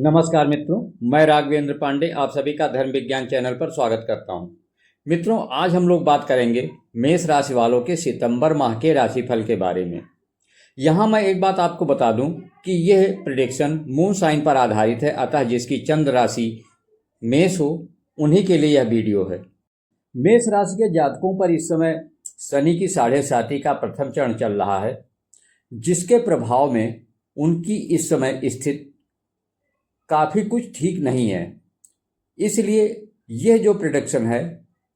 नमस्कार मित्रों, मैं राघवेंद्र पांडे आप सभी का धर्म विज्ञान चैनल पर स्वागत करता हूं। मित्रों, आज हम लोग बात करेंगे मेष राशि वालों के सितंबर माह के राशिफल के बारे में। यहां मैं एक बात आपको बता दूं कि यह प्रेडिक्शन मून साइन पर आधारित है, अतः जिसकी चंद्र राशि मेष हो उन्हीं के लिए यह वीडियो है। मेष राशि के जातकों पर इस समय शनि की 7.5 का प्रथम चरण चल रहा है, जिसके प्रभाव में उनकी इस समय स्थिति काफ़ी कुछ ठीक नहीं है। इसलिए यह जो प्रेडिक्शन है,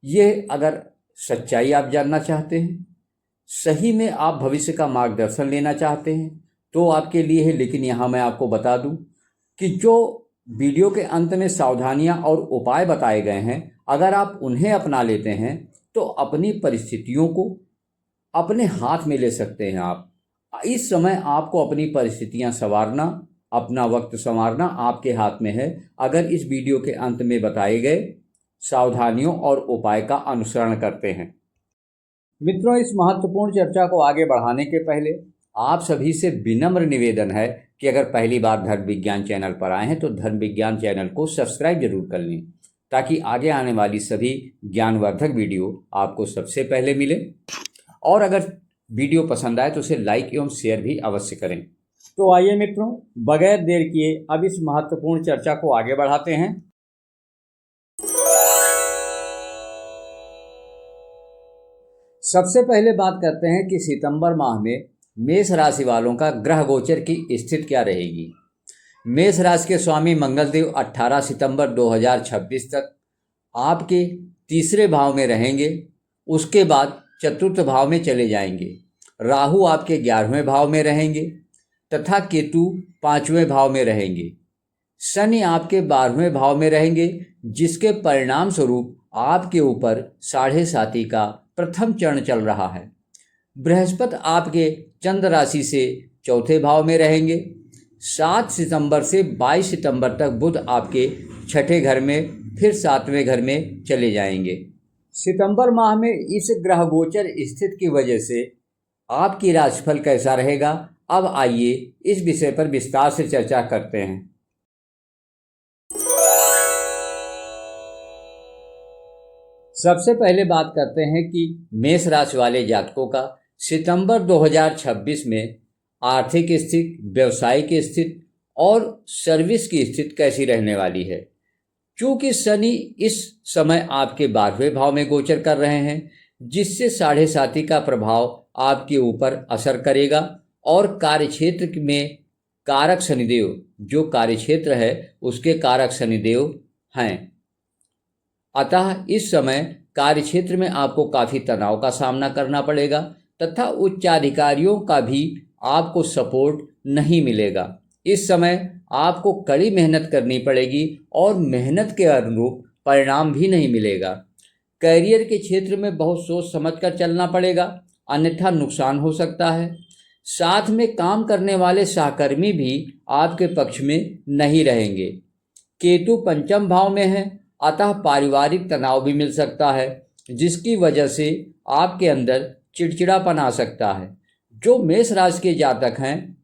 यह अगर सच्चाई आप जानना चाहते हैं, सही में आप भविष्य का मार्गदर्शन लेना चाहते हैं तो आपके लिए है। लेकिन यहाँ मैं आपको बता दूं कि जो वीडियो के अंत में सावधानियां और उपाय बताए गए हैं, अगर आप उन्हें अपना लेते हैं तो अपनी परिस्थितियों को अपने हाथ में ले सकते हैं। आप इस समय आपको अपनी परिस्थितियां संवारना, अपना वक्त संवारना आपके हाथ में है, अगर इस वीडियो के अंत में बताए गए सावधानियों और उपाय का अनुसरण करते हैं। मित्रों, इस महत्वपूर्ण चर्चा को आगे बढ़ाने के पहले आप सभी से विनम्र निवेदन है कि अगर पहली बार धर्म विज्ञान चैनल पर आए हैं तो धर्म विज्ञान चैनल को सब्सक्राइब जरूर कर लें, ताकि आगे आने वाली सभी ज्ञानवर्धक वीडियो आपको सबसे पहले मिले। और अगर वीडियो पसंद आए तो उसे लाइक एवं शेयर भी अवश्य करें। तो आइए मित्रों, बगैर देर किए अब इस महत्वपूर्ण चर्चा को आगे बढ़ाते हैं। सबसे पहले बात करते हैं कि सितंबर माह में मेष राशि वालों का ग्रह गोचर की स्थिति क्या रहेगी। मेष राशि के स्वामी मंगलदेव 18 सितंबर 2026 तक आपके तीसरे भाव में रहेंगे। उसके बाद चतुर्थ भाव में चले जाएंगे। राहु आपके 11वें भाव में रहेंगे तथा केतु 5वें भाव में रहेंगे। शनि आपके 12वें भाव में रहेंगे, जिसके परिणाम स्वरूप आपके ऊपर 7.5 का प्रथम चरण चल रहा है। बृहस्पति आपके चंद्र राशि से चौथे भाव में रहेंगे। 7 सितंबर से 22 सितंबर तक बुध आपके छठे घर में फिर 7वें घर में चले जाएंगे। सितंबर माह में इस ग्रह गोचर स्थिति की वजह से आपकी राशिफल कैसा रहेगा, अब आइए इस विषय पर विस्तार से चर्चा करते हैं। सबसे पहले बात करते हैं कि मेष राशि वाले जातकों का सितंबर 2026 में आर्थिक स्थिति, व्यवसायिक स्थिति और सर्विस की स्थिति कैसी रहने वाली है। क्योंकि शनि इस समय आपके 12वें भाव में गोचर कर रहे हैं, जिससे 7.5 का प्रभाव आपके ऊपर असर करेगा और कार्यक्षेत्र में कारक शनिदेव, जो कार्यक्षेत्र है उसके कारक शनिदेव हैं। अतः इस समय कार्यक्षेत्र में आपको काफ़ी तनाव का सामना करना पड़ेगा तथा उच्चाधिकारियों का भी आपको सपोर्ट नहीं मिलेगा। इस समय आपको कड़ी मेहनत करनी पड़ेगी और मेहनत के अनुरूप परिणाम भी नहीं मिलेगा। करियर के क्षेत्र में बहुत सोच समझकर चलना पड़ेगा, अन्यथा नुकसान हो सकता है। साथ में काम करने वाले सहकर्मी भी आपके पक्ष में नहीं रहेंगे। केतु पंचम भाव में है, अतः पारिवारिक तनाव भी मिल सकता है, जिसकी वजह से आपके अंदर चिड़चिड़ापन आ सकता है। जो मेष राशि के जातक हैं,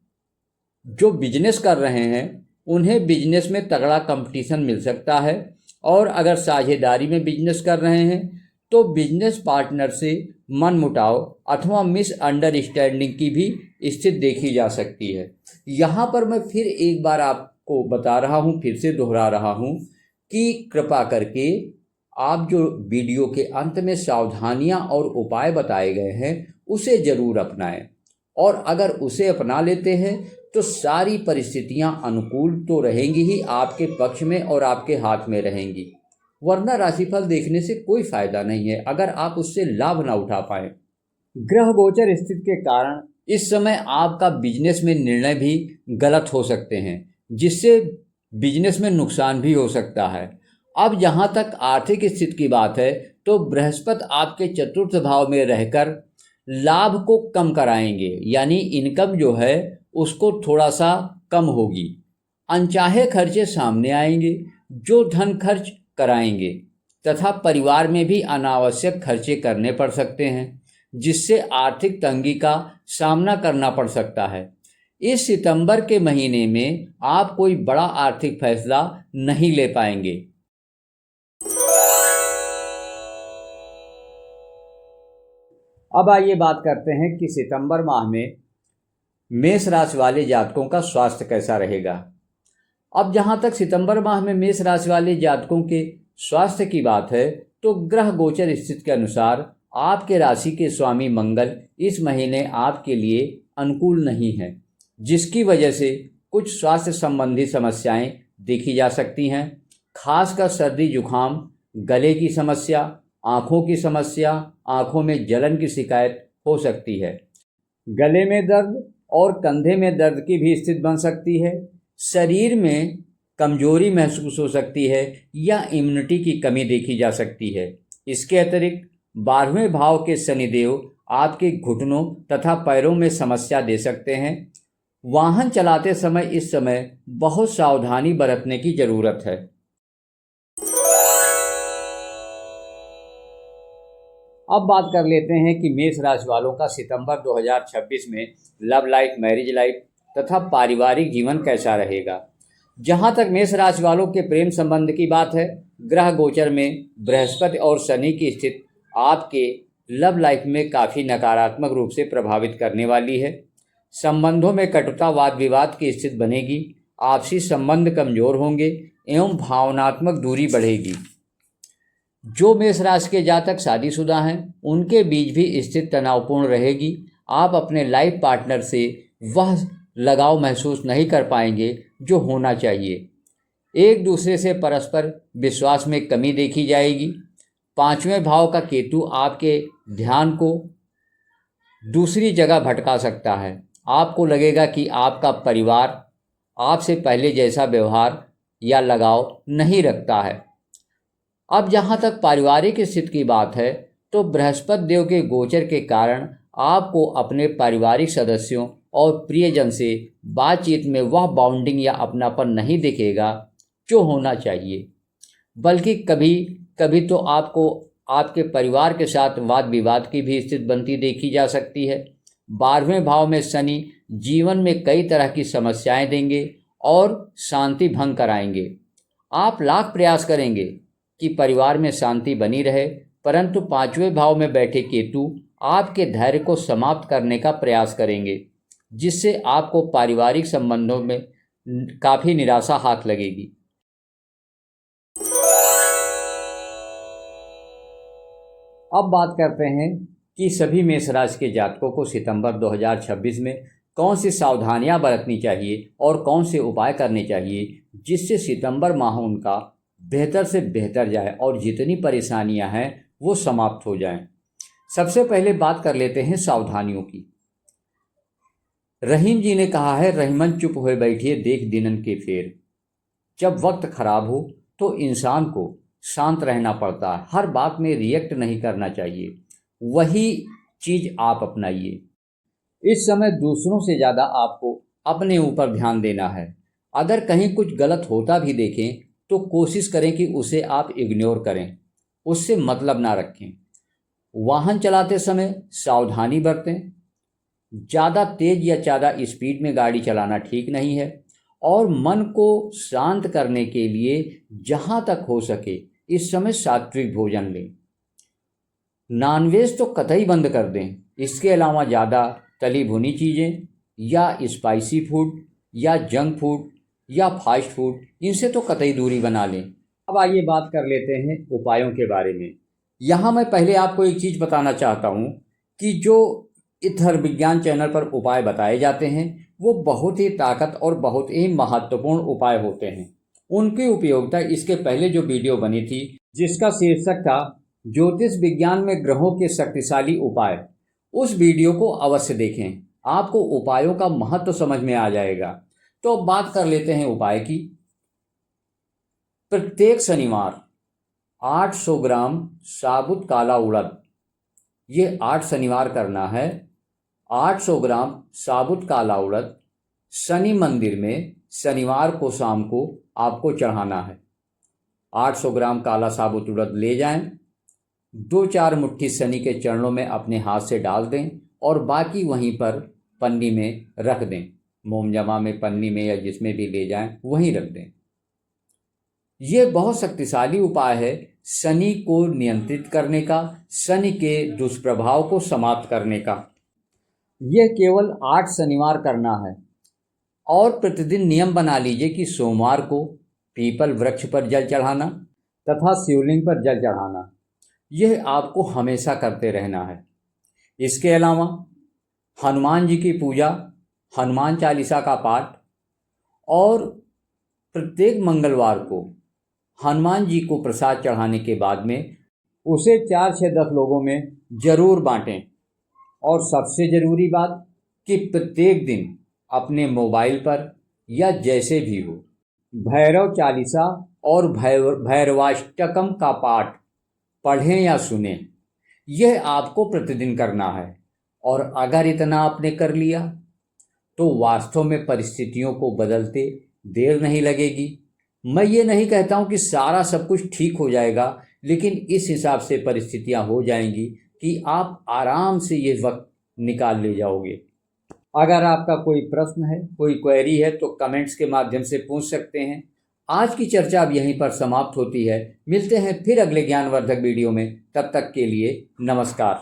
जो बिजनेस कर रहे हैं, उन्हें बिजनेस में तगड़ा कंपटीशन मिल सकता है। और अगर साझेदारी में बिजनेस कर रहे हैं तो बिजनेस पार्टनर से मनमुटाव अथवा मिसअंडरस्टैंडिंग की भी स्थिति देखी जा सकती है। यहाँ पर मैं फिर एक बार आपको बता रहा हूँ, फिर से दोहरा रहा हूँ कि कृपा करके आप जो वीडियो के अंत में सावधानियाँ और उपाय बताए गए हैं उसे ज़रूर अपनाएं, और अगर उसे अपना लेते हैं तो सारी परिस्थितियाँ अनुकूल तो रहेंगी ही, आपके पक्ष में और आपके हाथ में रहेंगी। वरना राशिफल देखने से कोई फायदा नहीं है अगर आप उससे लाभ ना उठा पाए। ग्रह गोचर स्थिति के कारण इस समय आपका बिजनेस में निर्णय भी गलत हो सकते हैं, जिससे बिजनेस में नुकसान भी हो सकता है। अब जहां तक आर्थिक स्थिति की बात है तो बृहस्पति आपके चतुर्थ भाव में रहकर लाभ को कम कराएंगे, यानी इनकम जो है उसको थोड़ा सा कम होगी। अनचाहे खर्चे सामने आएंगे जो धन खर्च कराएंगे, तथा परिवार में भी अनावश्यक खर्चे करने पड़ सकते हैं, जिससे आर्थिक तंगी का सामना करना पड़ सकता है। इस सितंबर के महीने में आप कोई बड़ा आर्थिक फैसला नहीं ले पाएंगे। अब आइए बात करते हैं कि सितंबर माह में मेष राशि वाले जातकों का स्वास्थ्य कैसा रहेगा। अब जहां तक सितंबर माह में मेष राशि वाले जातकों के स्वास्थ्य की बात है, तो ग्रह गोचर स्थिति के अनुसार आपके राशि के स्वामी मंगल इस महीने आपके लिए अनुकूल नहीं है, जिसकी वजह से कुछ स्वास्थ्य संबंधी समस्याएं देखी जा सकती हैं। खासकर सर्दी जुखाम, गले की समस्या, आँखों की समस्या, आँखों में जलन की शिकायत हो सकती है। गले में दर्द और कंधे में दर्द की भी स्थिति बन सकती है। शरीर में कमजोरी महसूस हो सकती है या इम्यूनिटी की कमी देखी जा सकती है। इसके अतिरिक्त 12वें भाव के शनिदेव आपके घुटनों तथा पैरों में समस्या दे सकते हैं। वाहन चलाते समय इस समय बहुत सावधानी बरतने की जरूरत है। अब बात कर लेते हैं कि मेष राशि वालों का सितंबर 2026 में लव लाइफ, मैरिज लाइफ तथा पारिवारिक जीवन कैसा रहेगा। जहां तक मेष राशि वालों के प्रेम संबंध की बात है, ग्रह गोचर में बृहस्पति और शनि की स्थिति आपके लव लाइफ में काफ़ी नकारात्मक रूप से प्रभावित करने वाली है। संबंधों में कटुता, वाद विवाद की स्थिति बनेगी। आपसी संबंध कमजोर होंगे एवं भावनात्मक दूरी बढ़ेगी। जो मेष राशि के जातक शादीशुदा हैं उनके बीच भी स्थिति तनावपूर्ण रहेगी। आप अपने लाइफ पार्टनर से वह लगाव महसूस नहीं कर पाएंगे जो होना चाहिए। एक दूसरे से परस्पर विश्वास में कमी देखी जाएगी। 5वें भाव का केतु आपके ध्यान को दूसरी जगह भटका सकता है। आपको लगेगा कि आपका परिवार आपसे पहले जैसा व्यवहार या लगाव नहीं रखता है। अब जहाँ तक पारिवारिक स्थिति की बात है, तो बृहस्पति देव के गोचर के कारण आपको अपने पारिवारिक सदस्यों और प्रियजन से बातचीत में वह बाउंडिंग या अपनापन नहीं दिखेगा जो होना चाहिए, बल्कि कभी कभी तो आपको आपके परिवार के साथ वाद विवाद की भी स्थिति बनती देखी जा सकती है। 12वें भाव में शनि जीवन में कई तरह की समस्याएं देंगे और शांति भंग कराएंगे। आप लाख प्रयास करेंगे कि परिवार में शांति बनी रहे, परंतु 5वें भाव में बैठे केतु आपके धैर्य को समाप्त करने का प्रयास करेंगे, जिससे आपको पारिवारिक संबंधों में काफ़ी निराशा हाथ लगेगी। अब बात करते हैं कि सभी मेष राशि के जातकों को सितंबर 2026 में कौन सी सावधानियां बरतनी चाहिए और कौन से उपाय करने चाहिए, जिससे सितंबर माह उनका बेहतर से बेहतर जाए और जितनी परेशानियां हैं वो समाप्त हो जाएं। सबसे पहले बात कर लेते हैं सावधानियों की। रहीम जी ने कहा है, रहीमन चुप हुए बैठिए देख दिनन के फेर। जब वक्त खराब हो तो इंसान को शांत रहना पड़ता है, हर बात में रिएक्ट नहीं करना चाहिए। वही चीज़ आप अपनाइए। इस समय दूसरों से ज़्यादा आपको अपने ऊपर ध्यान देना है। अगर कहीं कुछ गलत होता भी देखें तो कोशिश करें कि उसे आप इग्नोर करें, उससे मतलब ना रखें। वाहन चलाते समय सावधानी बरतें। ज़्यादा तेज या ज़्यादा स्पीड में गाड़ी चलाना ठीक नहीं है। और मन को शांत करने के लिए जहाँ तक हो सके इस समय सात्विक भोजन लें। नॉनवेज तो कतई बंद कर दें। इसके अलावा ज़्यादा तली भुनी चीज़ें या स्पाइसी फूड या जंक फूड या फास्ट फूड, इनसे तो कतई दूरी बना लें। अब आइए बात कर लेते हैं उपायों के बारे में। यहाँ मैं पहले आपको एक चीज़ बताना चाहता हूँ कि जो इधर विज्ञान चैनल पर उपाय बताए जाते हैं वो बहुत ही ताकत और बहुत ही महत्वपूर्ण उपाय होते हैं। उनकी उपयोगिता इसके पहले जो वीडियो बनी थी जिसका शीर्षक था ज्योतिष विज्ञान में ग्रहों के शक्तिशाली उपाय, उस वीडियो को अवश्य देखें। आपको उपायों का महत्व समझ में आ जाएगा। तो बात कर लेते हैं उपाय की। प्रत्येक शनिवार 800 ग्राम साबुत काला उड़द, ये 8 शनिवार करना है। 800 ग्राम साबुत काला उड़द शनि मंदिर में शनिवार को शाम को आपको चढ़ाना है। 800 ग्राम काला साबुत उड़द ले जाएं, 2-4 मुट्ठी शनि के चरणों में अपने हाथ से डाल दें और बाकी वहीं पर पन्नी में रख दें। मोमजमा में, पन्नी में या जिसमें भी ले जाएं वहीं रख दें। ये बहुत शक्तिशाली उपाय है शनि को नियंत्रित करने का, शनि के दुष्प्रभाव को समाप्त करने का। यह केवल 8 शनिवार करना है और प्रतिदिन नियम बना लीजिए कि सोमवार को पीपल वृक्ष पर जल चढ़ाना तथा शिवलिंग पर जल चढ़ाना। यह आपको हमेशा करते रहना है। इसके अलावा हनुमान जी की पूजा, हनुमान चालीसा का पाठ और प्रत्येक मंगलवार को हनुमान जी को प्रसाद चढ़ाने के बाद में उसे 4 से 10 लोगों में जरूर बांटें। और सबसे ज़रूरी बात कि प्रत्येक दिन अपने मोबाइल पर या जैसे भी हो भैरव चालीसा और भैरवाष्टकम का पाठ पढ़ें या सुनें। यह आपको प्रतिदिन करना है और अगर इतना आपने कर लिया तो वास्तव में परिस्थितियों को बदलते देर नहीं लगेगी। मैं ये नहीं कहता हूँ कि सारा सब कुछ ठीक हो जाएगा, लेकिन इस हिसाब से परिस्थितियाँ हो जाएंगी कि आप आराम से ये वक्त निकाल ले जाओगे। अगर आपका कोई प्रश्न है, कोई क्वेरी है तो कमेंट्स के माध्यम से पूछ सकते हैं। आज की चर्चा अब यहीं पर समाप्त होती है। मिलते हैं फिर अगले ज्ञानवर्धक वीडियो में। तब तक के लिए नमस्कार।